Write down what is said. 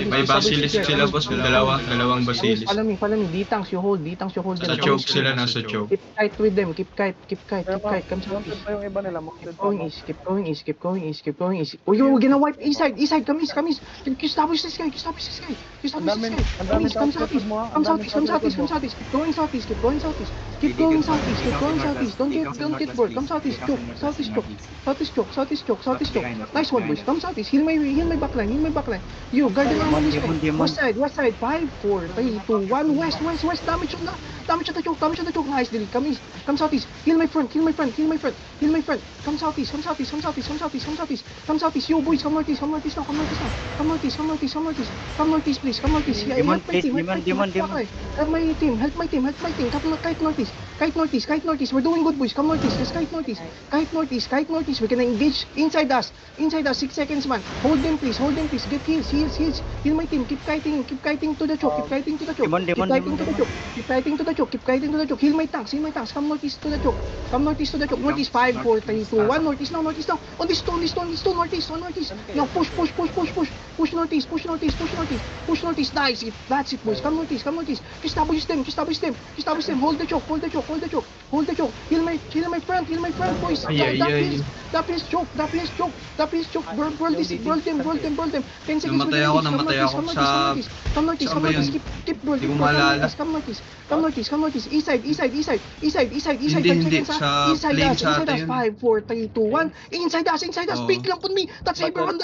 May basilisk sila, boss. Dalawang basilisk. Follow me. D-tanks, you hold them. Nasa choke sila, nasa choke. Keep tight with them, keep tight. Come sa Mounted pa yung iba nila. Keep going east. Oh, you're gonna wipe east side. Come east. You establish this guy. Come southeast. Keep going southeast. Don't get bored. Come southeast. Southeast choke. Nice one, boys. Come southeast. Heal my backline. You, guard the line this guy. West side. 5, 4, 3, 2, 1. West. Damage on the choke. Nice, delete. Come east. Come southeast. Heal my front. Come southeast. Come southeast. You boys, come northeast now. Come northeast, please. Help my team. Kite northeast. We're doing good, boys. Come northeast. Let's kite northeast. We're gonna engage inside us. 6 seconds, man. Hold them, please. Get heals. Heal my team. Keep kiting to the choke. Keep kiting to the choke. Heal my tanks. Come northeast to the choke. Northeast 5, 4, 3, 2, 1. Northeast now. On this stone. Northeast. Now push northeast. Nice. That's it, boys. Come northeast. Establish them. Hold the choke. Heal my front, boys. That place choke. Burl them. 10 seconds. Namatay ako Come northeast. Keep burl. Come northeast. East side. Hindi. Sa Inside plain us. sa atin yun. 5, 4, 3, 2, 1. Inside us. Speak lang po me. That's everyone.